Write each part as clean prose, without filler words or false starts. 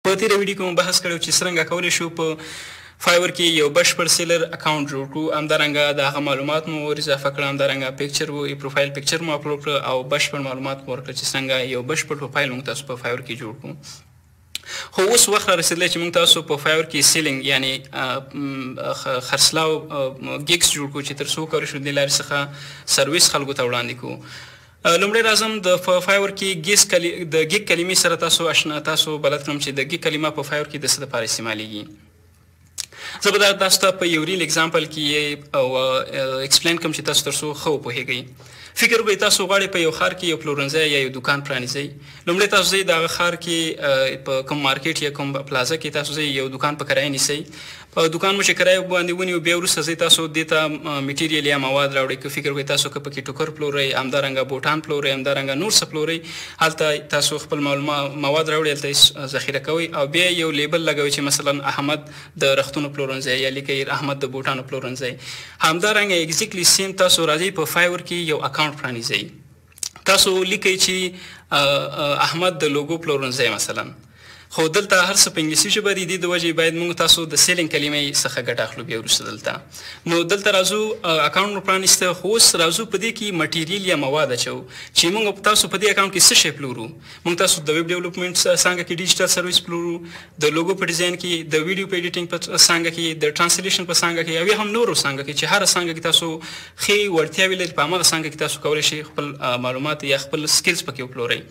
په تېره ویډیو کې مو بحث کړی چې څرنګه کولی شو په فایور کې یو بشپړ سیلر اکاونټ جوړ کړو. همدارنګه د هغه معلومات مو ور اضافه کړه، همدارنګه پیکچر و پروفایل پیکچر مو اپلوډ کړه او بشپړ معلومات مو ورکړه چې څنګه یو بشپړ پروفایل موږ تاسو په فایور کې جوړ کړو. خو اوس وخت را رسېدلی چې موږ تاسو په فایور کې سیلینګ یعنی خرڅلاو ګیګس جوړ کړو چې تر څو کولی شو دې لارې څخه سرویس خلکو ته وړاندې کړو. لومړی راځم د فایور کې د ګیګ کلمې سره تاسو بلد کړم چې د ګیګ کلمه په فایور کې د څه دپاره استعمالیږي. زه به تاسو ته په یو ریل اگزامپل کې او ایکسپلین کوم چې تاسو تر څو ښه وپوهیږئ. فکر وکړئ تاسو غواړئ په یو ښار کې یو پلورنځی یا یو دوکان پرانیزئ. لومړی تاسو ځئ د هغه ښار کې په کوم مارکیټ یا کوم پلازه کې تاسو ځئ یو دوکان په کرایه نیسئ. په دوکان مو چې کرایه باندې ونیو بیا وروسته ځئ تاسو دې ته میټیریل یا مواد راوړئ. که فکر وکړئ تاسو که پکې ټوکر پلورئ، همدارنګه بوټان پلورئ، همدارنګه نور څه پلورئ، هلته تاسو خپل مواد راوړئ، هلته یې ذخیره کوئ او بیا یو لیبل لګوئ چې مثلا احمد د رختونو پلورنځی یا لیکئ احمد د بوټانو پلورنځی. همدارنګه ایګزیکټلی سیم تاسو راځئ په فایور کې یو اکاونټ پرانیزئ. تاسو لیکئ چې احمد د لوګو پلورنځی مثلا، خو دلته هر څه په انګلیسي ژبه دي. دې د وجې باید موږ تاسو د سیلینګ کلمې څخه ګټه اخلو بیا وروسته دلته. نو دلته راځو اکاونټ مو پرانیسته، خو اوس راځو په دې کې مټیریل یا مواد اچو چې موږ تاسو په دې اکاونټ کې څه شی پلورو. موږ تاسو د ویب ډیولپمنټ څانګه کې ډیجیټل سرویس پلورو، د لوګو په ډیزاین کې، د ویډیو په ایډیټینګ په څانګه کې، د ټرانسلیشن په څانګه کې او هم نورو څانګه کې چې هر څانګه کې تاسو ښې وړتیاوې لري، په هماغه څانګه کې تاسو کولی شئ خپل معلومات یا خپل سکلز پکې وپلورئ.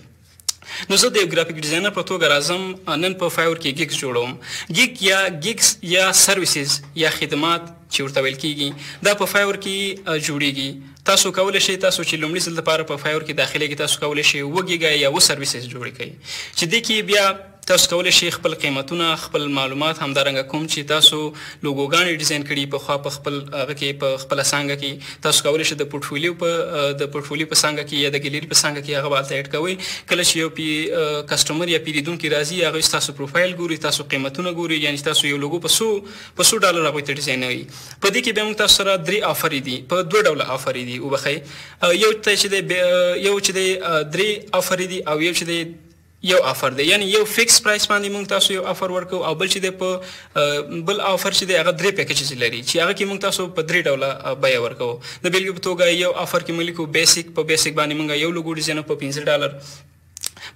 نو زه د یو ګرافیک ډیزاینر په توګه راځم، نن په فایور کې ګیګس جوړوم. ګیګس یا سرویسز یا خدمات چې ورته ویل کېږي دا په فایور کې جوړیږي. تاسو کولی شئ تاسو چې لومړي ځل لپاره په فایور کې داخلېږئ تاسو کولی شئ 1 ګیګا یا 2 سرویسز جوړې کړئ چې دې کې بیا تاسو کولی شئ خپل قیمتونه، خپل معلومات، همدارنګه کوم چې تاسو لوګوګانې ډیزاین کړي پخوا په خپل هغه کې په خپله څانګه کې تاسو کولی شئ د پورټفولیو په څانګه کې یا د ګیلري په څانګه کې هغه به هلته ایډ کوئ. کله چې یو کسټمر یا پیرودونکی راځي هغوی ستاسو پروفایل ګوري، تاسو قیمتونه ګوري، یعنې تاسو یو لوګو په $100 هغوی ته ډیزاینوي. په دې کې بیا موږ تاسو سره 3 آفرې دي، په 2 ډوله آفرې دي وبخئ. یو چې دی 3 آفرې دي او یو چې دی یو آفر دی، یعنی یو فکس پرایس باندې موږ تاسو یو آفر ورکو او بل چې دی په بل آفر چې دی هغه 3 پیکیجز لري چې هغه کې موږ تاسو په 3 ډوله بیه ورکو. د بیلګې په توګه یو آفر کې موږ لیکو بیسیک، په بیسیک باندې موږ یو لوګو ډیزاینو په $15.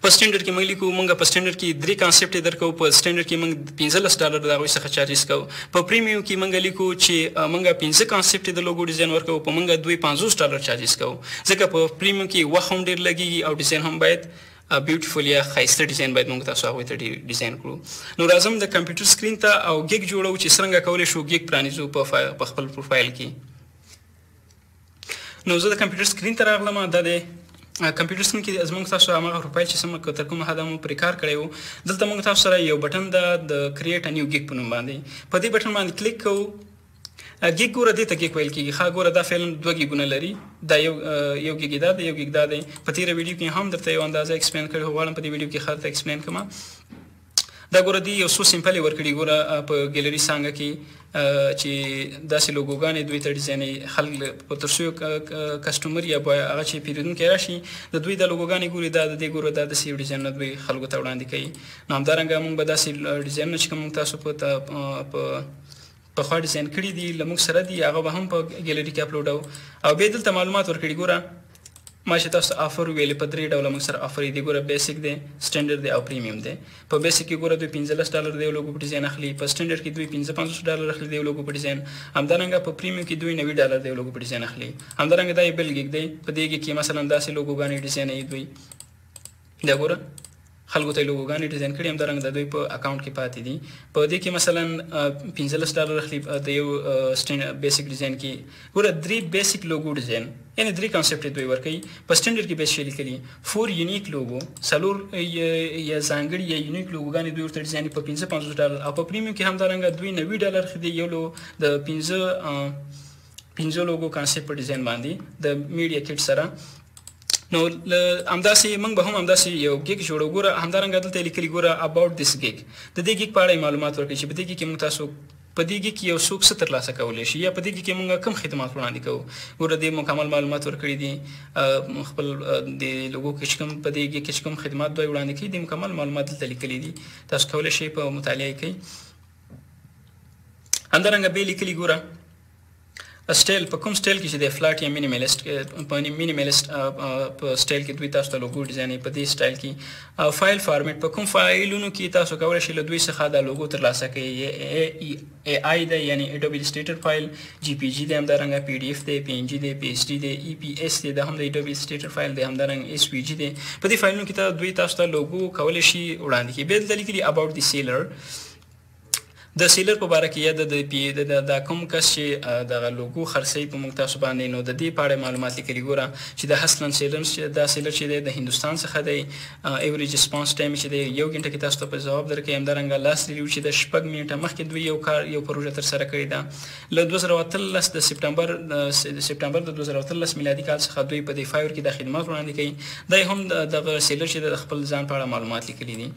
په سټینډرډ کې موږ لیکو موږ په سټینډرډ کې 3 کانسپټ درکو، په سټینډرډ کې موږ $15 د هغوی څخه چارجز کوو. په پریمیوم کې موږ لیکو چې موږ 5 کانسپټ د لوګو ډیزاین ورکوو، په موږ دوی $50 چارجز کوو ځکه په پریمیوم کې وخت هم ډېر لګېږي او ډیزاین هم باید بیوټیفول یا ښایسته ډیزاین باید موږ تاسو هغوی ته ډیزاین کړو. نو راځم د کمپیوټر سکرین ته او ګیګ جوړو چې څرنګه کولی شو ګیګ پرانیزو په خپل پروفایل کې. نو زه د کمپیوټر سکرین ته راغلم. دا د کمپیوټر سکرین کې زموږ تاسو هماغه پروفایل چې تر کومه حده مو پرې کار کړی و، دلته موږ تاسو سره یو بټن ده د کریټ ا نیو ګیګ په نوم باندې. په دې بټن باندې کلیک کوو. ګیګ ګوره دې ته ګیګ ویل کېږي. ښه ګوره دا فعلا 2 ګیګونه لري، دا یو ګیګ دا دی، یو ګیګ دا دی. په تېره ویډیو کې هم درته یو اندازه ایکسپلین کړی، خو غواړم په دې ویډیو کې ښه درته ایکسپلین کړم. دا ګوره دي یو څو سمپل یې ورکړي. ګوره په ګیلري څانګه کې چې داسې لوګوګانې دوی ته ډیزاینوي. خلک په تر څو یو کسټمر یا هغه چې پیرودونکی راشي د دوی د لوګوګانې ګوري، دا د دې ګوره دا داسې یو ډیزاینونه دوی خلکو ته وړاندې کوي. نو همدارنګه موږ به داسې ډیزاینونه چې کوم تاسو په پخوا ډیزاین کړي دي له موږ سره دي هغه به هم په ګیلري کې اپلوډو او بیا دلته معلومات ورکړي. ګوره ما چې تاسو آفر ویلې په 3 ډوله موږ سره آفر دي. ګوره بیسیک دی، سټینډرډ دی او پریمیوم دی. په بیسیک کې ګوره دوی $15 د یو لوګو په ډیزاین اخلي، په سټینډرډ کې دوی $55 اخلي د یو لوګو په ډیزاین، همدارنګه په پریمیوم کې دوی $90 د یو لوګو په ډیزاین اخلي. همدارنګه دا یو بل ګیګ دی. په دې کې مثلا داسې لوګوګانې ډیزاینوي دوی. دا ګوره خلکو ته لوګوګانې ډیزاین کړي، همدارنګه د دوی په اکاونټ کې پاتې دي. په دې کې مثلا $15 اخلي د یو بیسیک ډیزاین کې. ګوره 3 بیسیک لوګو ډیزاین یعنې 3 کانسپټ دوی ورکوي. په سټینډرډ کې به یې لیکلي 4 یونیک لوګو، 4 یا ځانګړي یا یونیک لوګوګانې دوی ورته ډیزاین په $55 او په پریمیوم کې همدارنګه دوی $90 اخلي یو د 15 لوګو کانسپټ په ډیزاین باندې د میډیا کټ سره. نو همداسې موږ به هم همداسې یو ګیګ جوړو. ګوره همدارنګه دلته لیکلي ګوره اباوټ دیس ګیګ، د دې ګیګ په اړه معلومات ورکړي چې په دې کې موږ تاسو په دې کې یو څوک څه ترلاسه کولی شي یا په دې کې موږ کوم خدمات وړاندې کوو. ګوره دې مکمل معلومات ورکړي دي خپل د لوګو کې چې کوم په دې کې چې کوم خدمات دوی وړاندې کوي د مکمل معلومات دلته لیکلي دي. تاسو کولی شئ په مطالعه کوي. همدارنګه بیا لیکلي ګوره سټایل په کوم سټایل کې چې د فلاټ یا مینیمالیست په مینیمالیست په سټایل کې دوی تاسو ته لوګو ډیزاین په دې سټایل کې او فایل فارمیټ په کوم فایلونو کې تاسو کولی شئ له دوی څخه دا لوګو ترلاسه کړئ. ای آی دی یعنی اډوبي ایلسټریټر فایل، جی پی جی دی، همدارنګه پی ډي ایف دی، پی ان جي دی، پی ایچ ډي دی، ای پی ایس دی، دا هم د اډوبي ایلسټریټر فایل دی، همدارنګه ایس وی جي دی. په دې فایلونو کې دوی تاسو ته لوګو کولی شي وړاندې کړي. بیا دلته لیکلي اباوټ دی سیلر، د سیلر په باره کې یا د کوم کس چې دغه لوګو خرڅوي په موږ تاسو باندې نو د دې په اړه معلومات لیکلي. ګوره چې د هسلن سیلر دا سیلر چې دی د هندوستان څخه دی. ایوریج ریسپانس ټایم چې دی 1 غنټه کې تاسو ته په جواب درکوي. همدارنګه لاست ریویو چې د 6 منټه مخکې دوی یو پروژه ترسره کړې ده. له 2013 د سپټمبر د 2013 میلادي کال څخه دوی په دې فایور کې د خدمات وړاندې کوي. دا هم دغه سیلر چې د خپل ځان په اړه معلومات لیکلي دي.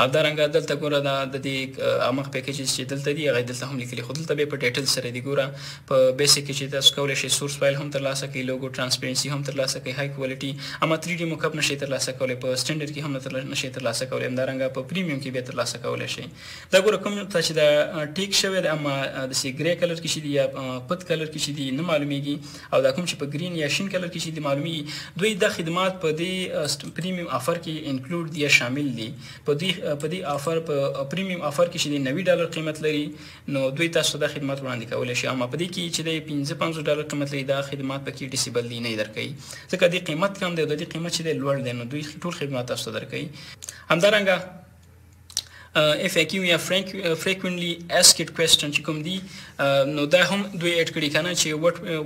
همدارنګه دلته ګوره د دې عامه پیکیجز چې دلته دي هغه دلته هم لیکلي، خو دلته بیا په ډیټیل سره دي. ګوره په بیسیک کې چې تاسو کولی شئ سورس فایل هم ترلاسه کړئ، لوګو ټرانسپیرنسي هم ترلاسه کړئ، های کوالټي، اما 3D موک اپ نشئ ترلاسه کولی، په سټنډرډ کې هم نشئ ترلاسه کولی، همدارنګه په پریمیوم کې بیا ترلاسه کولی شئ. دا ګوره کوم ته چې دا ټیک شوی دی اما داسې ګرې کلر کې چې دي یا پت کلر کې چې دي نه معلومیږي، او دا کوم چې په گرین یا شین کلر کې چې دي معلومیږي. دوی دا خدمات په دې پریمیوم آفر کې انکلوډ دي یا شامل دي. په دې آفر په پریمیوم آفر کې چې د $90 قیمت لري نو دوی تاسو دا خدمات وړاندې کولی شي. اما په دې کې چې د $55 قیمت لري دا خدمات پکې ډیسیبل دي نه درکوي، ځکه د قیمت کم دی او د دې قیمت چې دی لوړ دی نو دوی ټول خدمات تاسو ته درکوي. همدارنګه FAQ یا frequently asked question چې کوم دي نو دا هم دوی اډ کړي کنه چې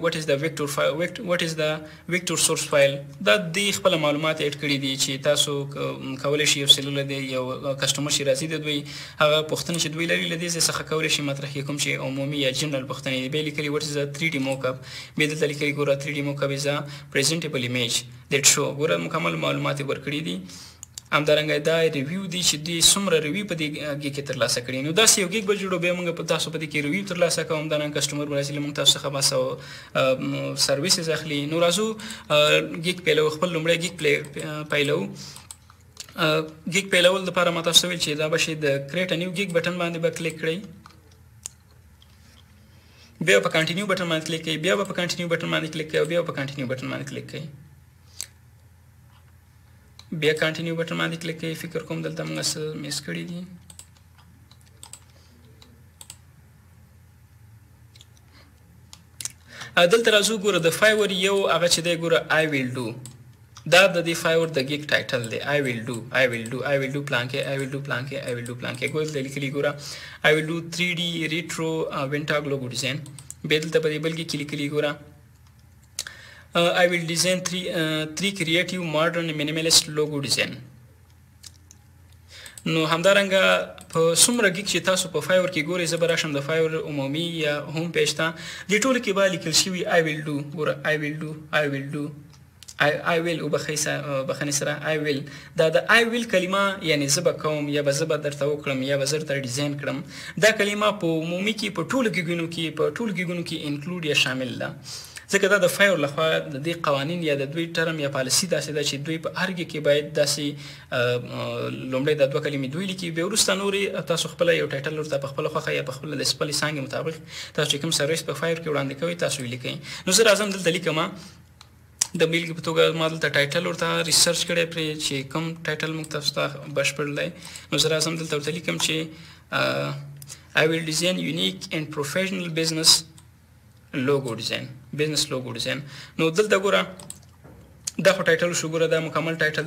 what is the vector source file. دا د خپل معلومات اډ کړي دي چې تاسو کولی شئ یو سیلول دی یو کسټمر چې راځي دی دوی هغه پوښتنې چې دوی لري له دې څخه کولی شي مطرح کړي کوم چې عمومي یا جنرال پوښتنې دي. بیا لیکلي what is the 3D mockup. بیا دلته لیکلي ګوره 3D mockup is a presentable image that show. ګوره مکمل معلومات ورکړي دي. همدارنګه دا ریویو دي چې دوی څومره ریویو په دې ګیګ کې ترلاسه کړي. نو داسې یو ګیګ به جوړو بیا موږ په تاسو په دې کې ریویو ترلاسه کوو. همدارنګه کسټمر به راځي له موږ تاسو څخه بس سرویسز اخلي. نو راځو ګیګ پیلو، خپل لومړی ګیګ پیلو. ګیګ پیلول دپاره ما تاسو ویل چې دا به شي د کریټ ا نیو ګیګ بټن باندې به کلیک کړئ، بیا په کنټینیو بټن باندې کلیک کړئ، بیا په کنټینیو بټن باندې کلیک کړئ، بیا په کنټینیو بټن باندې کلیک کړئ، بیا کنټینیو بټن باندې کلیک کړئ. فکر کوم دلته موږ څه میس کړي دي. دلته راځو ګوره د فایور یو هغه چې دی ګوره I will do. دا د دې فایور د ګیګ ټایټل دی. I will do پلانکې ګوره د لیکلي ګوره I will do 3D retro Wintag logo design. بیا دلته په دې بل کې لیکلي ګوره I will design three creative modern minimalist logo design. نو همدارنګه په څومره ګیګ چې تاسو په فایور کې ګورئ زه به راشم د فایور عمومي یا هوم پیج ته دې ټولو کې به لیکل شوي I will do. ګوره I will بخښنې سره I will. دا د I will کلمه یعنی زه به کوم یا به زه به درته وکړم یا به زه درته ډیزاین کړم. دا کلمه په عمومي کې په ټولو ګیګونو کې انکلوډ یا شامل ده، ځکه دا د فایور لخوا د دې قوانین یا د دوی ټرم یا پالیسي داسې ده چې دوی په هر ګیګ کې باید داسې لومړی د 2 کلمې دوی لیکي، بیا وروسته نورې تاسو خپله یو ټایټل ورته په خپله خوښه یا په خپله د خپلې څانګې مطابق تاسو چې کوم سرویس په فایور کې وړاندې کوئ تاسو یې لیکئ. نو زه راځم دلته لیکم د بیلګې په توګه ما دلته ټایټل ورته ریسرچ کړی پرې چې کوم ټایټل موږ تاسو ته بشپړ دی. نو زه راځم دلته ورته لیکم چې I will design unique and professional business logo design. نو دلته ګوره دا خو ټایټل شو، ګوره دا مکمل ټایټل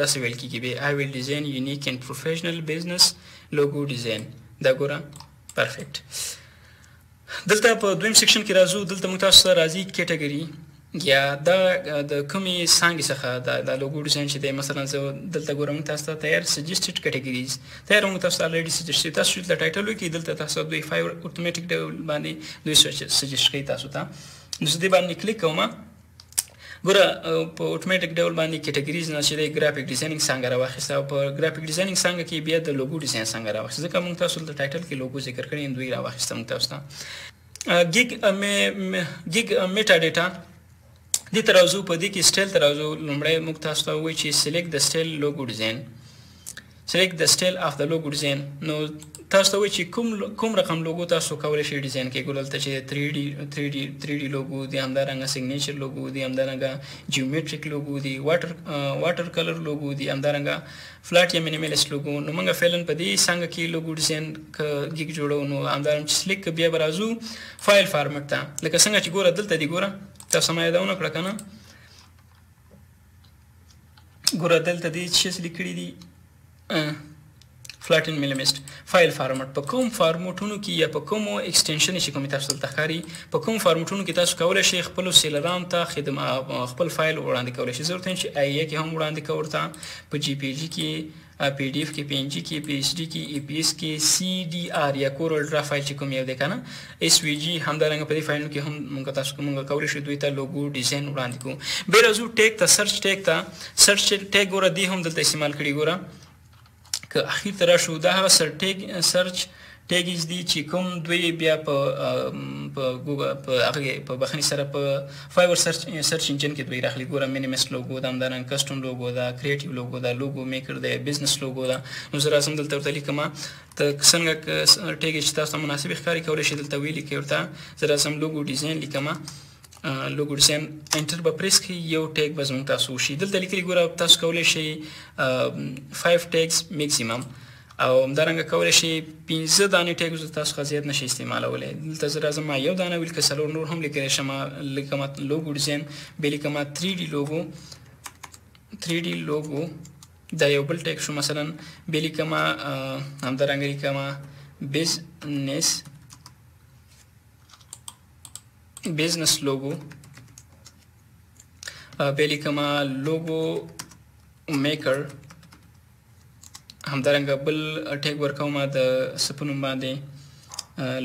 داسې ویل کېږي به I will design unique and professional business logo design. دا ګوره پرفیکټ. دلته په دویم سیکشن کې راځو. دلته موږ تاسو ته راځي کیټګري یا دا د کومې څانګې څخه د لوګو ډیزاین چې دی. مثلا زه دلته ګورم تاسو ته تیار سجیسټډ کیټګریز تیار موږ تاسو ته الریډي سجیسټ تاسو چې د ټایټل وکړئ دلته تاسو دوی فایور اتوماتیک ډول باندې دوی سجیسټ کوي تاسو ته. نو زه دې باندې کلیک کوم. ګوره په اوټومیټک ډول باندې کیټګریز نه چې دی ګرافیک ډیزاینینګ څنګه راواخیسته او په ګرافیک ډیزاینینګ څنګه کې بیا د لوګو ډیزاین څنګه راواخیسته ځکه موږ تاسو د ټایټل کې لوګو ذکر کړی دوی راواخیسته موږ تاسو ته ګیګ میټا ډیټا دې ته راوځو په دې کې سټایل ته راوځو لومړی موږ تاسو ته وایي چې سلیکټ د سټایل لوګو ډیزاین select the style of the logo design نو تاسو ته وایي چې کوم رقم لوګو تاسو کولی شئ ډیزاین کړئ ګورئ دلته چې 3D لوګو دی همدارنګه سیګنیچر لوګو دی همدارنګه جیومیټریک لوګو دی واټر کلر لوګو دی همدارنګه فلاټ یا مینیملیست لوګو نو موږ فعلا په دې څنګه کې لوګو ډیزاین ګیګ جوړو نو همدارنګه چې سلیک بیا به راځو فایل فارمټ ته لکه څنګه چې ګوره دلته دی ګوره تاسو ما یادونه کړه که نه ګوره دلته دی چې سلیک کړي دي فلاټن مینیملیست فایل فارمټ په کوم فارمټونو کې یا په کومو ایکسټنشن چې کوم تاسو ته ښکاري په کوم فارمټونو کې تاسو کولی شئ خپلو سیلرانو ته خپل فایل وړاندې کولی شئ ضرورت نه چې آی کې هم وړاندې کوو ورته په جی پی جي کې پی ډي اف کې پی ان جي کې پی ایچ ډي کې ای پی ایس کې سی ډي آر یا کور الټرا فایل چې کوم یو دی که نه ایس وي جي همدارنګه په دې فایلونو کې هم موږ کولی شو دوی ته لوګو ډیزاین وړاندې کوو بیا راځو ټیګ ته سرچ ټیګ ګوره دی هم دلته استعمال کړي ګوره که اخیر ته راشو دا هغه سرچ ټیګز دي چې کوم دوی بیا په ګوګل په بخښنې سره په فایور سرچ انجن کې دوی راخلي ګوره مینیمس لوګو ده همدارنګه کسټم لوګو ده کریټیو لوګو ده لوګو میکر ده بزنس لوګو ده نو زه راځم دلته ورته لیکم ته څنګه ټیګ چې تاسو ته مناسب ښکاري کولی شئ دلته ویې لیکئ ورته زه راځم لوګو ډیزاین لیکم لوګو ډیزاین انټر به پریس کړئ یو ټیګ به زموږ تاسو وشي دلته لیکلي ګوره تاسو کولی شئ 5 ټیګز میکسیمم او همدارنګه کولی شئ 15 دانې ټیګز تاسو څخه زیات نشئ استعمالولی دلته زه راځم ما یو دانه ویل که څلور نور هم لیکلی شم لیکم لوګو ډیزاین بیا لیکم 3D لوګو دا یو بل ټیګ شو مثلا بیا لیکم همدارنګه لیکم بزنس لوګو بیا لیکم لوګو میکر همدارنګه بل ټیګ ورکوم د څه په نوم باندې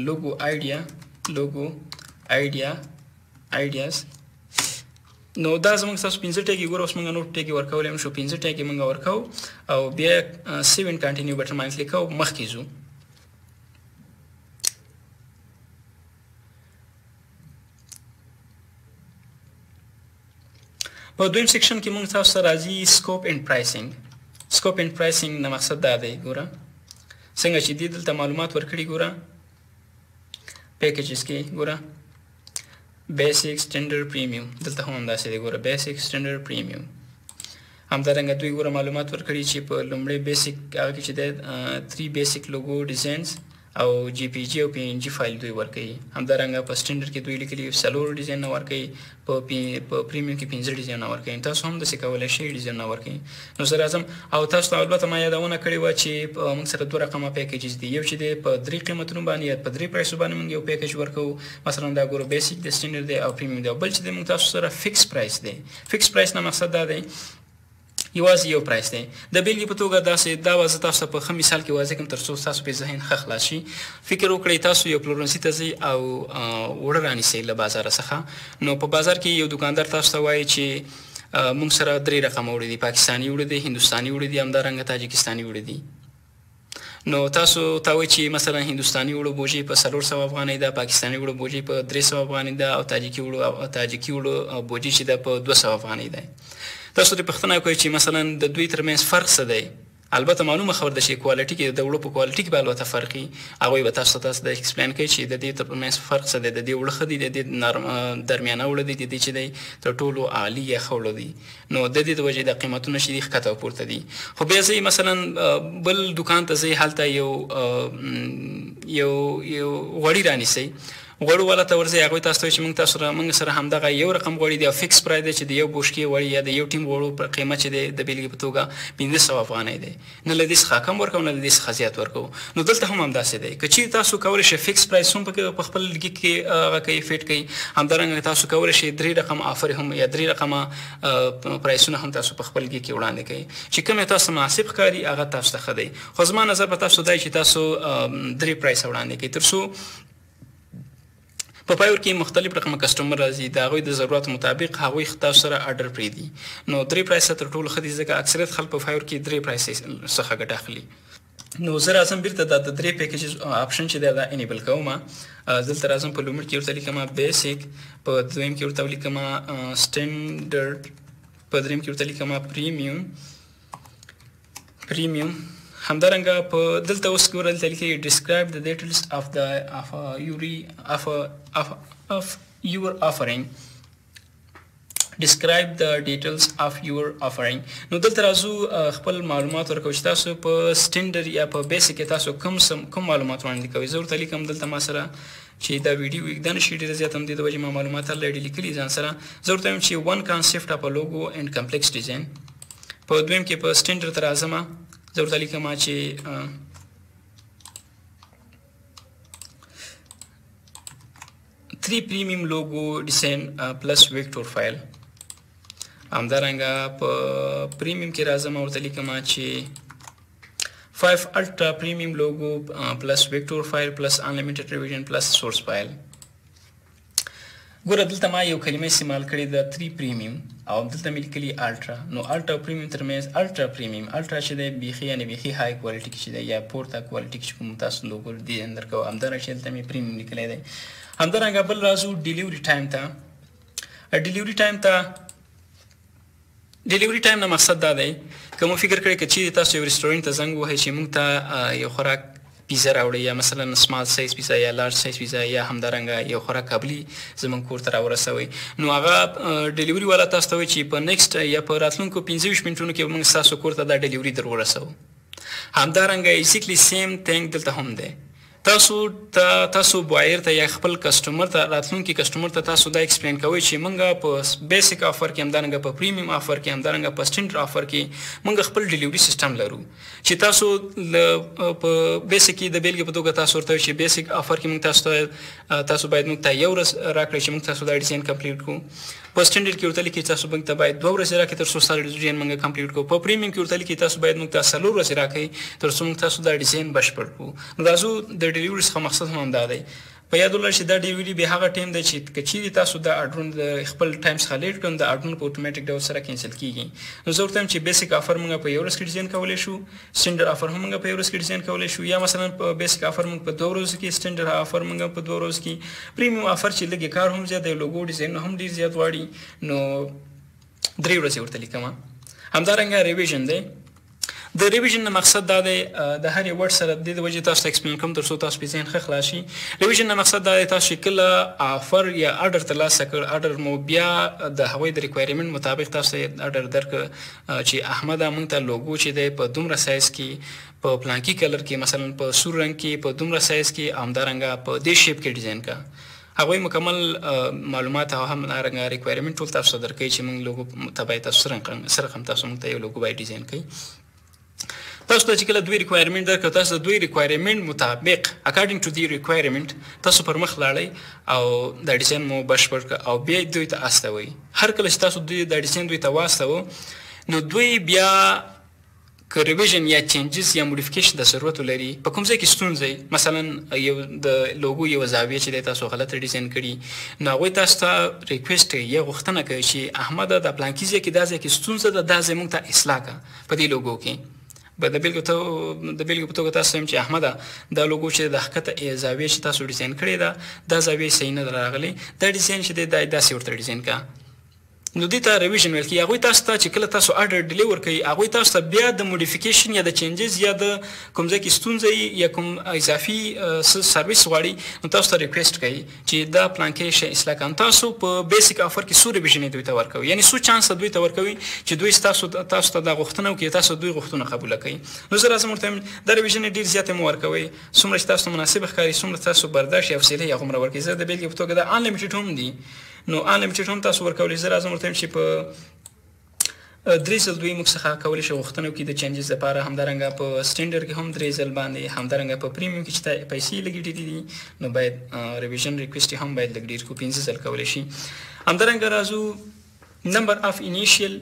لوګو آیډیاز نو دا زموږ تاسو 15 ټیګې ګوره اوس موږ نور ټیګې ورکولی هم شو 15 ټیګې موږ ورکوو او بیا سیو اینډ کنټینیو بټن باندې کلیک کوو مخکې ځو په دویم سیکشن کې موږ تاسو ته راځي سکوپ اینډ پرایسینګ نه مقصد دا دی ګوره څنګه چې دې دلته معلومات ورکړي ګوره پیکیجز کې ګوره بیسیک سټینډرډ پریمیوم دلته هم همداسې دی ګوره بیسیک سټینډرډ پریمیوم همدارنګه دوی ګوره معلومات ورکړي چې په لومړی بیسیک هغه کې چې دی 3 بیسیک لوګو ډیزاینز او جی پی جی او پی ان جی فایل دوی ورکوي همدارنګه په سټینډرډ کې دوی لیکلي 4 ډیزاین نه ورکوي په پریمیوم کې 15 ډیزاین نه ورکوي تاسو هم داسې کولی شئ ډیزاین نه ورکوي نو زه راځم او تاسو ته البته ما یادونه کړې وه چې موږ سره 2 رقمه پیکیجز دي یو چې دی په 3 قیمتونو باندې یا په 3 پرایسو باندې موږ یو پیکیج ورکوو مثلا دا ګورو بیسیک د سټینډرډ دی او پریمیوم دی او بل چې دی موږ تاسو سره فکس پرایس دی فکس پرایس نه مقصد دا دی یوازې یو پرایس دی د بیلګې په توګه داسې دا وه زه تاسو ته په ښه مثال کې واضح کړم تر څو ستاسو په ذهن ښه خلاص شي فکر وکړئ تاسو یو پلورنځي ته ځئ او اوړه رانیسئ له بازاره څخه نو په بازار کې یو دوکاندار تاسو ته وایي چې موږ سره 3 رقمه وړي دي پاکستاني وړي دي هندوستاني وړي دي همدارنګه تاجکستاني وړي دي نو تاسو ته وایي چې مثلا هندوستاني وړو بوجي په 400 افغانۍ ده پاکستاني وړو بوجي په 300 افغانۍ ده او تاجکي وړو بوجي چې ده په 200 افغانۍ ده تاسو ترې پوښتنه کوئ چې مثلا د دوی ترمنځ فرق څه دی البته معلومه خبر ده چې کوالټي کې د وړو په کوالټي کې به البته فرق وي هغوی به تاسو ته د ایکسپلین کوي چې د دې ترمنځ فرق څه دی د دې وړه ښه دي د دې درمیانه وړه دي د دې چې دی تر ټولو عالي یا ښه وړه دي نو د دې د وجې د قیمتونه چې دي ښکته او پورته دي خو بیا ځئ مثلا بل دوکان ته ځئ هلته یو غوړي رانیسئ غوړو والا ته ورځئ هغوی تاسو ته وایي چې موږ سره همدغه یو رقم غوړي دی او فکس پرایس دی چې د یو بوشکې غوړي یا د یو ټیم غوړو په قیمت چې دی د بیلګې په توګه 1500 افغانۍ دی نه له دې څخه کم ورکوو نه له دې څخه زیات ورکوو نو دلته هم همداسې دی که چیرې تاسو کولی شئ فکس پرایس هم په خپل لږي کې هغه کوي فیټ کوي همدارنګه تاسو کولی شئ 3 رقم آفر هم یا 3 رقمه پرایسونه هم تاسو په خپل لږي کې وړاندې کوي چې کوم تاسو مناسب ښکاري هغه تاسو ته ښه دی خو زما نظر په تاسو دی چې تاسو 3 پرایس وړاندې کوي تر څو په فایور کې مختلف رقم کسټمر راځي د هغوی د ضرورت مطابق هغوی تاسو سره آرډر پرېږدي. نو 3 پرایس تر ټولو ښه دي ځکه اکثریت خلک په فایور کې 3 پرایس څخه ګټه اخلي. نو زه راځم بیرته د 3 پیکیجز آپشن چې دی دا انیبل کوم. دلته راځم په لومړي کې ورته لیکم بیسیک، په دویم کې ورته لیکم سټینډرډ، په دریم کې ورته لیکم پریمیوم. همدارنګه په دلته اوس ګوره دلته لیکي describe the details of your offering. describe the details of your offering. نو دلته راځو خپل معلومات ورکوو چې تاسو په سټینډر یا په بیسیک کې تاسو کوم معلومات وړاندې کوئ. زه ورته لیکم دلته ما سره چې دا ویډیو اوږده نه شي ډېره زیات هم دې د وجې ما معلومات الریډي لیکلي ځان سره. زه ورته وایم چې one concept of a logo and complex design. په دویم کې په سټینډر ته راځم، زه ورته لیکم چې 3 premium logo design plus vector file. همدارنګه په پریمیوم کې راځم ورته لیکم چې 5 ultra premium logo plus vector file plus unlimited revision plus source file. ګوره دلته ما یو کلمه استعمال کړې ده 3 پریمیوم او دلته مې لیکلي الټرا. نو الټرا او پریمیوم ترمنځ الټرا پریمیوم، الټرا چې دی بیخي یعنې بیخي های کوالټي کې چې دی یا پورته کوالټي کې چې کوم تاسو لوګو ډیزاین درکوو، همدارنګه چې دلته مې پریمیوم لیکلی دی. همدارنګه بل راځو ډیلیوري ټایم ته. ډیلیوري ټایم نه مقصد دا دی که مو فکر کړی که چیرې تاسو یو رسټورینټ ته زنګ ووهئ چې موږ ته یو خوراک پیزا راوړئ یا مثلا سمال سایز پیزا یا لارج سایز پیزا یا همدارنګه یو خوراک قبلي زموږ کور ته راورسوئ، نو هغه ډیلیوري والا تاسو ته وایي چې په نیکسټ یا په راتلونکو 25 منټونو کې به موږ ستاسو کور ته دا ډیلیوري در ورسوو. همدارنګه ایزیکلی سیم تھنګ دلته هم دی. تاسو بایر ته یا خپل کسټمر ته راتلونکي کسټمر ته تاسو دا ایکسپلین کوئ چې موږ په بیسیک آفر کې همدارنګه په پریمیوم آفر کې همدارنګه په سټینډرډ آفر کې موږ خپل ډیلیوري سیستم لرو چې تاسو په بیسیک کې د بیلګې په توګه تاسو ورته چې بیسیک آفر کې موږ تاسو باید موږ ته یو ورځ راکړئ چې موږ تاسو دا ډیزاین کمپلیټ کړو. په سټینډرډ کې ورته لیکي تاسو موږ ته باید 2 ورځې راکړئ تر څو ستاسو ډیزاین موږ کمپلیټ کړو. په پریمیوم کې ورته لیکي تاسو باید موږ ته 4 ورځې راکړئ تر څو موږ تاسو دا ډیزاین بشپړ کړو. نو راځو د ډیلیوري څخه مقصد هم دا دی. په یاد ولرئ چې دا ډیلیوري بیا هغه ټایم دی چې که چیرې تاسو دا اډرونه د خپل ټایم څخه لیټ کړئ دا اډرونه په اتوماتیک ډول سره کینسل کیږي. نو زه ورته وایم چې بیسیک آفر موږ په 1 ورځ کې ډیزاین کولی شو، سټینډرډ آفر هم موږ په 1 ورځ کې ډیزاین کولی شو، یا مثلا په بیسیک آفر موږ په 2 ورځو کې، سټینډرډ آفر موږ په 2 ورځو کې، پریمیوم آفر چې لږ کار هم زیات دی، لوګو ډیزاین هم ډېر زیات غواړي نو 3 ورځې ورته لیکم. همدارنګه ریویژن دی. د ریویژن نه مقصد دا دی د هر یو ورډ سره د دې وجې تاسو ته ایکسپلین کوم تر څو تاسو په ذهن ښه خلاص شي. ریویژن نه مقصد دا دی تاسو کله آفر یا آرډر ترلاسه کړ، آرډر مو بیا د هغوی د ریکوایرمنټ مطابق تاسو ته آرډر درکړه چې احمده موږ ته لوګو چې دی په دومره سایز کې، په پلانکي کلر کې، مثلا په سور رنګ کې، په دومره سایز کې، همدارنګه په دې شیپ کې ډیزاین کړه. هغوی مکمل معلومات او همدارنګه ریکوایرمنټ ټول تاسو ته درکوي چې موږ لوګو ته باید تاسو سره هم تاسو موږ ته یو لوګو باید ډیزاین کړئ. تاسو ته چې کله 2 ریکوایرمنټ درکړه تاسو د 2 ریکوایرمنټ مطابق اکارډینګ ټو دی ریکوایرمنټ تاسو پر مخ لاړئ او دا ډیزاین مو بشپړ کړه او بیا دوی ته استوئ. هر کله چې تاسو دا ډیزاین دوی ته واستوه نو دوی بیا که ریویژن یا چینجز یا موډیفیکیشن د ضرورت لري، په کوم ځای کې ستونزه مثلا یو د لوګو یو زاویه چې تاسو غلطه ډیزاین کړي نو هغوی تاسو ته ریکویسټ کوي یا غوښتنه کوي چې احمده د پلانکي ځای کې دا ځای کې ستونزه ده، دا ځای موږ ته اصلاح کړه په دې لوګو کې. د بیلګې په توګه تاسو وایم چې احمده دا لوګو چې د ښکته زاویه چې تاسو ډیزاین کړې ده دا زاویه صحیح نه ده راغلې، دا ډیزاین چې دی دا داسې ورته ډیزاین کړه. نو دې ته ریویژن ویل کېږي. هغوی تاسو ته چې کله تاسو آرډر ډیلیور کوئ هغوی تاسو ته بیا د موډیفیکیشن یا د چینجز یا د کوم ځای کې ستونزه یا کوم اضافي سرویس غواړي نو تاسو ته ریکویسټ کوي چې دا پلانکې شی اصلاح کړه. تاسو په بیسیک آفر کې څو ریویژن دوی ته ورکوي، یعنی څو چانس دوی ته ورکوي چې دوی تاسو ته دا غوښتنه وکړي، تاسو دوی غوښتنه قبوله کړئ. نو زه راځم ورته وایم دا ریویژن ډېر زیاتې مه ورکوئ، څومره چې تاسو ته مناسب ښکاري څومره تاسو برداشت یا حوصله یې هغومره ورکړئ. زه د بیلګې په توګه دا انلیمیټډ هم دي نو انلیمیټډ هم تاسو ورکولی. زه راځم ورته وایم چې په 3 ځل دوی موږ څخه کولی شي غوښتنه وکړي د چینجز لپاره. همدارنګه په سټینډرډ کې هم 3 ځل باندې، همدارنګه په پریمیوم کې چې پیسې لږې ډېرې دي نو باید ریویژن ریکویسټ هم باید لږ ډېر کړو، 5 ځل کولی شي. همدارنګه راځو نمبر اف انیشیل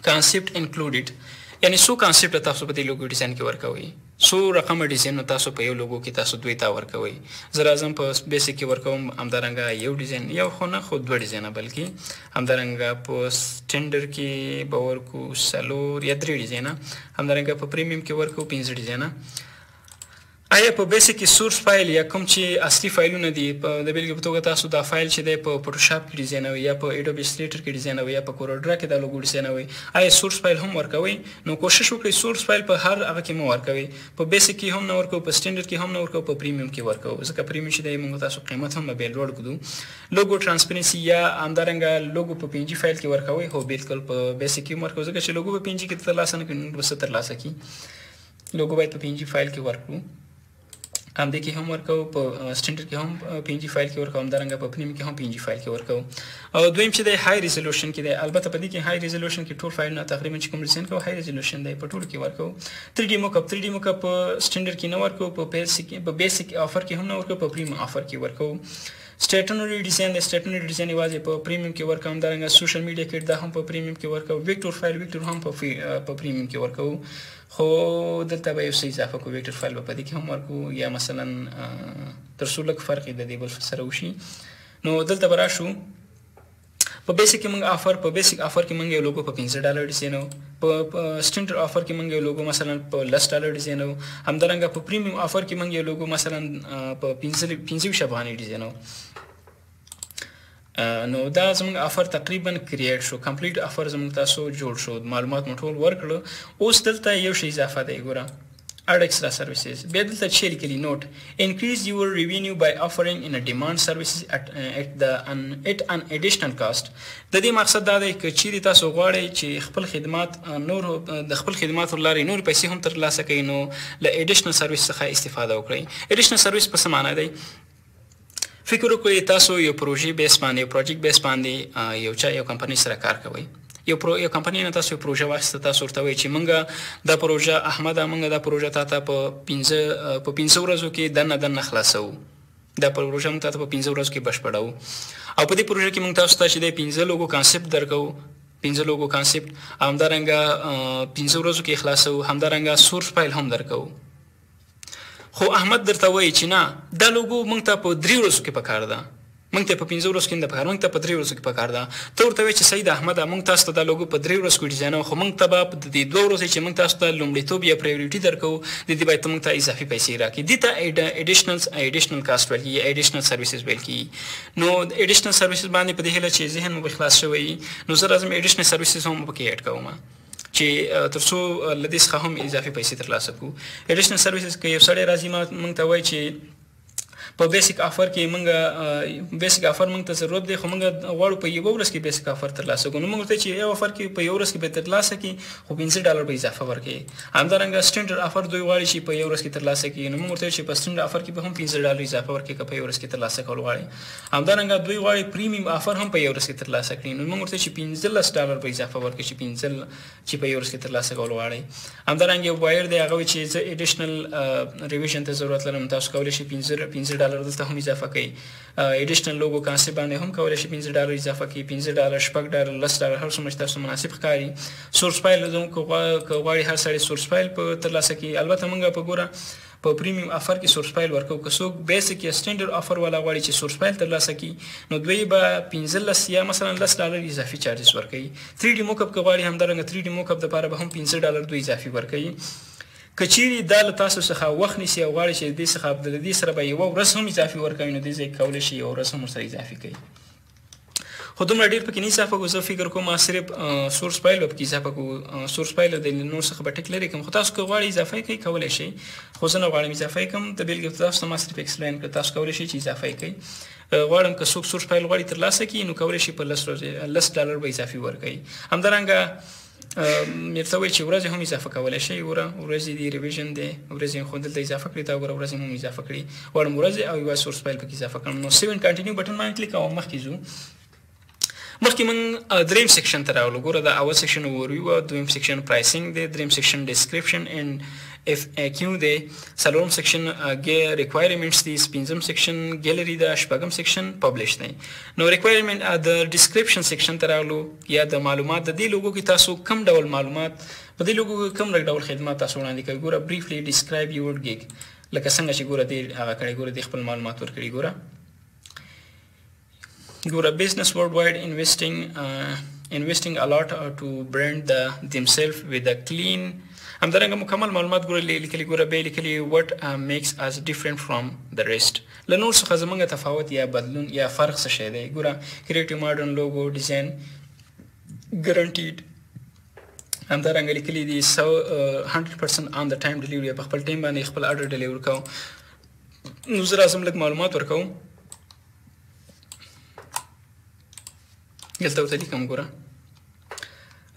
کانسیپټ انکلوډډ. یعنی څو کانسپټ تاسو په دې لوګو ډیزاین کې ورکوئ، څو رقمه ډیزاین تاسو په یو لوګو کې تاسو دوی ته ورکوئ. زه راځم په بیسیک کې ورکوم همدارنګه یو ډیزاین، یو خو نه خو دوه ډیزاینه، بلکې همدارنګه په سټینډرډ کې به ورکو 4 یا 3 ډیزاینه، همدارنګه په پریمیم کې ورکو 5 ډیزاینه. آیا په بیسیک کې سورس فایل یا کوم چې اصلي فایلونه دي په د بیلګې په توګه تاسو دا فایل چې دی په فوټوشاپ کې ډیزاینوئ یا په ایډوب ایلیسټریټر کې ډیزاینوئ یا په کورلډرا کې دا لوګو ډیزاینوئ، آیا سورس فایل هم ورکوئ؟ نو کوشش وکړئ سورس فایل په هر هغه کې مه ورکوئ. په بیسیک کې هم نه ورکوو، په سټینډرډ کې هم نه ورکوو، په پریمیم کې ورکوو، ځکه پریمیم چې دی موږ تاسو قیمت هم به لوړ کړو. لوګو ټرانسپیرنسي یا همدارنګه لوګو په PNG فایل کې ورکوئ؟ هو بالکل په بیسیک کې هم ورکوو، ځکه چې لوګو په PNG کې ترلاسه نه کړو نو به څه ترلاسه کړي. لوګو باید په PNG فایل کې ورکړو، همدې کې هم ورکوو، په سټینډرډ کې هم PNG فایل کې ورکوو، همدارنګه په پریمیم کې هم PNG فایل کې ورکوو. او دویم چې دی های ریزولوشن کې دی، البته په دې کې های ریزولوشن کې ټول فایلونه تقریبا چې کوم ډیزاین کوو های ریزولوشن دی، په ټولو کې ورکوو. 3D موکپ په سټینډرډ کې نه ورکوو، په بیسیک آفر کې هم نه ورکوو، په پریمیم آفر کې ورکوو. سټیټنری ډیزاین دی، سټیټنری ډیزاین یوازې په پریمیم کې ورکوو، همدارنګه سوشل میډیا کیټ دا هم په پریمیم کې ورکوو، ویکټور فایل ویکټور هم په پریمیم کې ورکوو. خو دلته به یو څه اضافه کوو، ویکټور فایل به په دې کې هم ورکوو، یا مثلا تر څو لږ فرق یې د دې بل سره وشي. نو دلته به راشو، په بیسیک کې موږ په بیسیک آفر کې موږ یو لوګو په $15 ډیزاینو، په سټینډرډ آفر کې موږ یو لوګو مثلا په $10 ډیزاینو، همدارنګه په پریمیم آفر کې موږ یو لوګو مثلا په 15 افغانۍ ډیزاینو. نو دا زموږ آفر تقریبا کریټ شو، کمپلیټ آفر زموږ تاسو جوړ شو، معلومات مو ټول ورکړو. اوس دلته یو شی اضافه دی، ګوره add extra services. بیا دلته چې لیکلي نوٹ increase your revenue by offering in a demand services at an additional cost. د دې مقصد دا دی که چیرې تاسو غواړئ چې خپل خدمات نور د خپل خدماتو له لارې نور پیسې هم ترلاسه کړئ، نو له ایډیشنل سروس څخه استفاده وکړئ. ایډیشنل سروس په څه معنا دی؟ فکر وکړئ تاسو یو پروژې بیس باندې، یو پروجیکټ بیس باندې یو کمپنۍ سره کار کوئ. یو کمپنۍ نه تاسو یو پروژه واخیسته، تاسو ورته وایئ چې موږ دا پروژه احمده موږ دا پروژه تا ته په 15 ورځو کې دننه خلاصوو، دا پروژه موږ تا ته په 15 ورځو کې بشپړوو. او په دې پروژه کې موږ تاسو ته چې دی 15 لوګو کانسپټ درکوو، 15 لوګو کانسپټ، همدارنګه 15 ورځو کې خلاصوو، همدارنګه سورس فایل هم درکوو. خو احمد درته وایي چې نه دا لوګو موږ ته په 3 ورځو کې پکار ده، موږ ته په 15 ورځو کې نه پکار، موږ ته په 3 ورځو کې پکار ده. ته ورته وایې چې صحیح ده احمده موږ تاسو ته دا لوګو په 3 ورځو کې ډیزاینوو، خو موږ ته به د دې 2 ورځې چې موږ تاسو ته لومړیتوب یا پرایورټي درکوو، د دې باید ته موږ ته اضافي پیسې راکړي. دې ته ایډیشنل کاسټ ویل کېږي، ایډیشنل سروسز ویل کېږي. نو ایډیشنل سروسز باندې په دې هیله چې ذهن مو به خلاص شوی وي، نو زه راځم ایډیشنل سروسز هم پکې ایډ کوم چې تر څو له دې څخه هم اضافي پیسې ترلاسه کړو. ایډیشنل سروسز که یو سړی راځي موږ ته وایي چې په بیسیک آفر کې موږ ته ضرورت دی، خو موږ غواړو په یوه ورځ کې بیسیک آفر ترلاسه کړو، نو موږ ورته چې یو آفر کې په یوه ورځ کې به ترلاسه کړي، خو $15 به اضافه ورکړي. همدارنګه سټینډرډ آفر دوی غواړي چې په یوه ورځ کې ترلاسه کړي، نو موږ ورته چې په سټینډرډ آفر کې به هم $15 اضافه ورکړي که په یوه ورځ کې ترلاسه کول غواړي. همدارنګه دوی غواړي پریمیم آفر هم په یوه ورځ کې ترلاسه کړي، نو موږ ورته چې $15 به اضافه ورکړي چې په یوه ورځ کې ترلاسه کول غواړي. همدارنګه یو بایر دی هغه چې زه ایډیشنل ریویژن ته ضرورت لرم، تاسو کولی شئ $15 دلته هم اضافه کوي. ایډیشنل لوګو کانسپټ باندې هم کولی شي $15 اضافه کړي، $15 $6 $10 هر څومره چې تاسو مناسب ښکاري. سورس فایل که غواړي هر سړی سورس فایل په ترلاسه کړي، البته موږ په ګوره په پریمیم آفر کې سورس فایل ورکوو. که څوک بیسیک یا سټینډرډ آفر والا غواړي چې سورس فایل ترلاسه کړي، نو دوی به 15 یا مثلا $10 اضافي چارجز ورکوي. 3D موکپ که غواړي همدارنګه 3D موکپ دپاره به هم $15 دوی اضافي ورکوي. که چیرې دا له تاسو څخه وخت نیسي او غواړي چې د دې سره به یوه ورځ هم اضافي ورکوي، نو دې ځای کې کولی شي یوه ورځ هم ورسره اضافي کوي. خو دومره ډېر پکې نه اضافه کوو، زه فکر کوم صرف سورس فایل به پکې اضافه کوو. سورس فایل د نور څخه به ټیک لرې کړم، خو تاسو که غواړئ اضافه یې کوئ کولی شئ، خو زه نه غواړم اضافه یې کړم. د بېلګې په تاسو ته ما صرف ایکسپلین کړه، تاسو کولی شئ چې اضافه یې کوئ. غواړم که څوک سورس فایل غواړي ترلاسه کړي، نو کولی شي په $10 به اضافي ورکوي. همدارنګه درته وایي چې ورځې هم اضافه کولی شئ. ورځې دي ریویژن دی، ورځې خو دلته اضافه کړي، تا وګوره ورځې هم اضافه کړي. غواړم ورځې او یوه سورس فایل پکې اضافه کړم. نو سیو اینډ کنټینیو بټن باندې کلیک کوم. مخکې ځو، مخکې موږ دریم سیکشن ته راغلو. ګوره دا اول سیکشن اوورویو، دویم سیکشن پرایسینګ دی، دریم سیکشن ډسکرپشن اینډ FAQ دی څلورم سیکشن ریکوایرمنټس دی پنځم سیکشن ګیلری دا شپږم سیکشن پبلش دی نو ریکوایرمنټ د ډسکرپشن سیکشن ته راغلو یا د معلومات د دې لوګو کې تاسو کم ډول معلومات په دې لوګو کې کم ډول خدمات تاسو وړاندې کوي ګوره briefly describe your gig لکه څنګه چې ګوره دې هغه کړی ګوره دې خپل معلومات ورکړي ګوره business worldwide investing a lot to brand themselves with a clean همدارنګه مکمل معلومات ګوره لیکلي ګوره به لیکلي what makes us different from the rest له نور څخه زمونږ تفاوت یا بدلون یا فرق څه شی دی ګوره creative modern logo design guaranteed همدارنګه لیکلي دي 100% on the time delivery په خپل ټایم باندې خپل order deliver کوم نو زه راځم لږ معلومات ورکوم دلته ورته لیکم ګوره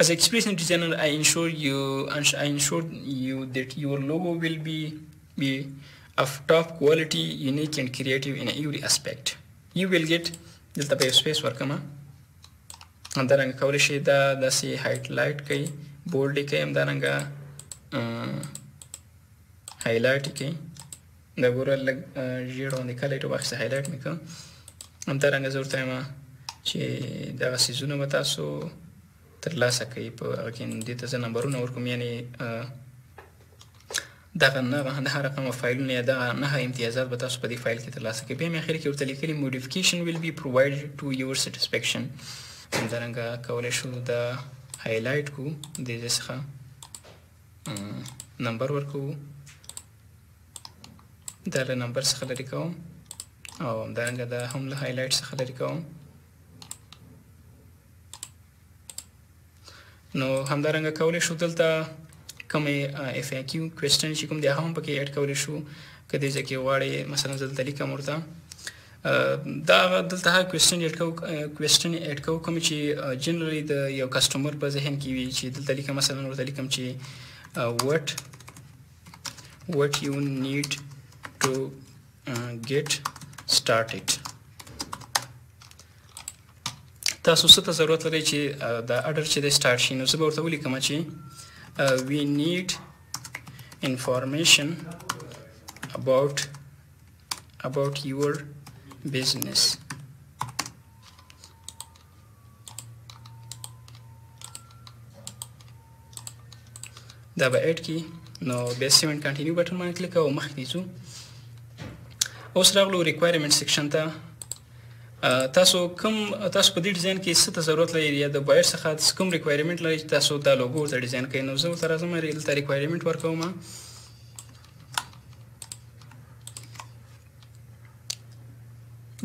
As an experience designer, I ensure you that your logo will be of top quality, unique and creative in every aspect. You will get دلته په space ورکما همدارنګه کولی شئ دا داسې highlight کوي bold کوي همدارنګه highlight کوي دا ګوره لږ ژیړ باندې کلر واخیسته highlight مې کړم همدارنګه زه ورته وایم چې دغه څیزونه به تاسو ترلاسه کوي په هغه کې دې ته زه نمبرونه ورکوم یعنې دغه نه رقمه فایلونه یا دغه نه امتیازات به تاسو په دې فایل کې ترلاسه کوي بیا مې اخر کې ورته لیکلي modification will be provided to your satisfaction همدارنګه کولی شو دا هایلایټ کړو د دې څخه نمبر ورکوو دا له نمبر څخه لرې کوم او همدارنګه دا هم له هایلایټ څخه لرې کوم نو همدارنګه کولی شو دلته کومې FAQ کوېسچن چې کوم دی هغه هم پکې اډ کولی شو که دې ځای کې غواړئ مثلا زه دلته لیکم ورته دا دلته هغه کوېسچن اډ کوو کوم چې جنرالي د یو کسټمر په ذهن کې وي چې دلته لیکم مثلا ورته لیکم چې what you need to get started تاسو څه ته ضرورت لرئ چې دا اډر چې دی سټارټ شي نو زه به ورته ولیکم چې we need information about your business دا به اډ کی نو بیا سیو اینډ کنټینیو بټن باندې کلیک او مخکې ځو اوس راغلو ریکوایرمنټ سیکشن ته تاسو په دې ډیزاین کې څه ته ضرورت لرئ یا د بایر څخه کوم ریکوایرمنټ لرئ چې تاسو دا لوګو ورته ډیزاین کوئ نو زه ورته راځم دلته ریکوایرمنټ ورکوم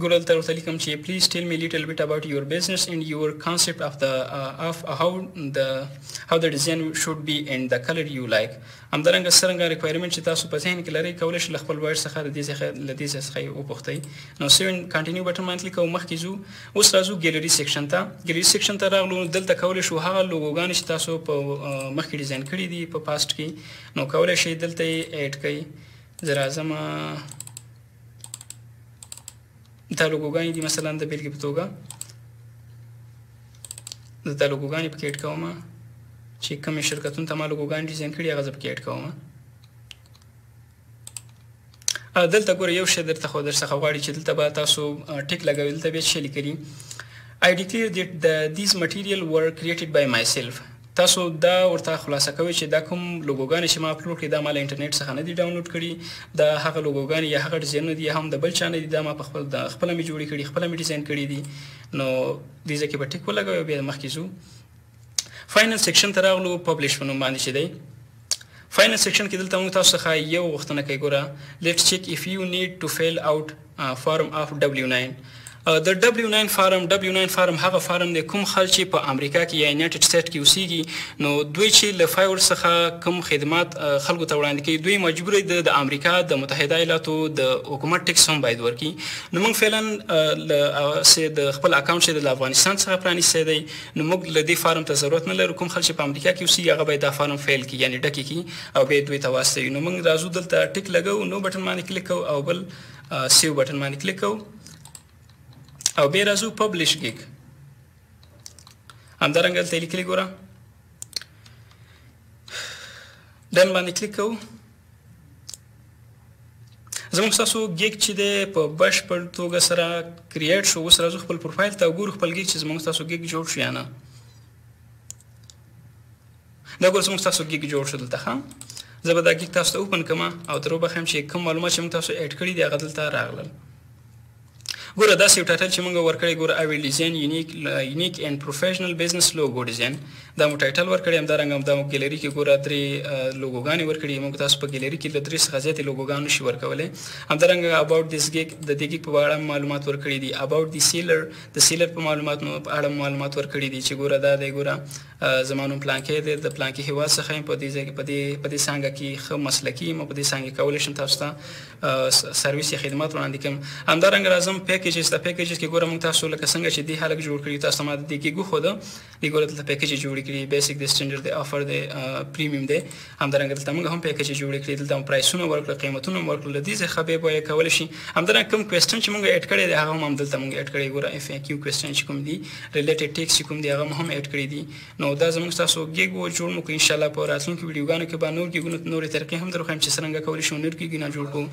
ګوره دلته ورته لیکم چې please tell me a little bit about your business and your concept of how the design should be and the color you like همدارنګه څرنګه ریکوایرمنټ چې تاسو په ذهن کې لرئ کولی شئ له خپل بایر څخه له دې څخه یې وپوښتئ نو سیو اینډ کنټینیو بټن باندې کلیک او مخکې ځو اوس راځو ګیلري سیکشن ته ګیلري سیکشن ته راغلو دلته کولی شو هغه لوګوګانې چې تاسو په مخکې ډیزاین کړي دي په پاسټ کې نو کولی شئ دلته یې اډ کړئ زه راځم دا لوګوګانې دي مثلا د بیلګې په توګه زه دا لوګوګانې پکې اډ کوم چې کومې شرکتونو ته ما لوګوګانې ډیزاین کړي هغه زه پکې اډ کوم دلته ګوره یو شی درڅخه غواړي چې دلته به تاسو ټیک لګوئ دلته بیا څه لیکلي I declare that these material were created by myself تاسو دا ورته خلاصه کوئ چې دا کوم لوګوګانې چې ما اپلوډ کړي دا ما له انټرنیټ څخه نه دي ډاونلوډ کړي دا هغه لوګوګانې یا هغه ډیزاینونه دي هم د بل چا نه دي دا ما په خپله مې جوړې کړي خپله مې ډیزاین کړي دي نو دې ځای کې به ټیک ولګوئ بیا مخکې ځو فاینل سیکشن ته راغلو پبلش په نوم باندې چې دی فاینل سیکشن کې دلته موږ تاسو څخه یو غوښتنه کوي ګوره لیټس چیک if you need to fill out form of W9 د W9 فارم هغه فارم دی کوم خلک چې په امریکا کې یا یونایټډ سټیټ کې اوسیږي نو دوی چې له فایور څخه کوم خدمات خلکو ته وړاندې کوي دوی مجبور دي د امریکا د متحده ایالاتو د حکومت ټیکس هم باید ورکړي نو موږ فعلا د خپل اکاونټ چې د افغانستان څخه پرانیستی دی نو موږ له دې فارم ته ضرورت نه لرو کوم خلک چې په امریکا کې اوسیږي هغه باید دا فارم فیل کړي یعنې ډکې کړي او بیا دوی ته واستوي نو موږ راځو دلته ټیک لګوو نو بټن باندې کلیک کوو او بل سیو بټن باندې کلیک کوو او بیا راځو پبلش ګیګ همدارنګه دلته یې لیکلي ګوره ډن باندې کلیک کوو زموږ ستاسو ګیګ چې دی په بشپړ توګه سره کریټ شو. اوس راځو خپل پروفایل ته وګورو خپل ګیګ چې زموږ ستاسو ګیګ جوړ شو یا نه. دا ګور زموږ ستاسو ګیګ جوړ شو دلته ښه. زه به دا ګیګ تاسو ته اوپن کړم او در وبخیم چې کوم معلومات چې موږ تاسو اډ کړي دي هغه دلته راغلل. ګوره داسې یو ټایټل چې موږ ورکړی ګوره I will design unique and professional business logo design. دا مو ټایټل ورکړی. همدارنګه دا مو ګیلري کې ګوره 3 لوګوګانې ورکړي. موږ تاسو په ګیلري کې له 3 څخه زیاتې لوګوګان نشي ورکولی. همدارنګه about this gig د دې ګیګ په اړه معلومات ورکړي دي. about the seller د سیلر په اړه معلومات ورکړي دي چې ګوره دا دی ګوره زما نوم پلانکی دی د پلانکی هیواد څخه یم. په دې ځای کې په دې څانګه کې ښه مسلکي یم او په دې څانګه کې کولی شم تاسو ته سرویس یا خدمات وړاندې کړم. همدارنګه راځم پیکیجز ته. پیکیجز کې ګوره موږ تاسو لکه څنګه چې دې هلک جوړ کړي تاسو ما د دې ګیګ وښوده. دې ګوره دلته پیکیج یې جوړې کړي. بیسیک دی، سټنډرډ دی، آفر دی، پریمیم دی. همدارنګه دلته موږ هم پیکیج یې جوړې کړي. دلته مو پرایسونه ورکړل، قیمتونه مو ورکړل. له دې څخه بیا به یې کولی شي. همدارنګه کوم کوېسچن چې موږ اډ کړی دی هغه هم دلته موږ اډ کړی. ګوره FAQ کوېسچن چې کوم دي، ریلیټډ ټیکس چې کوم دي هغه هم اډ کړي دي. نو دا زموږ ستاسو ګیګ و جوړ مو کړو. انشاءالله په راتلونکو ویډیوګانو کې به نور ګیګونه نورې طریقې هم در وښیم چې څرنګه کولی شو نور ګیګونه جوړ کړو.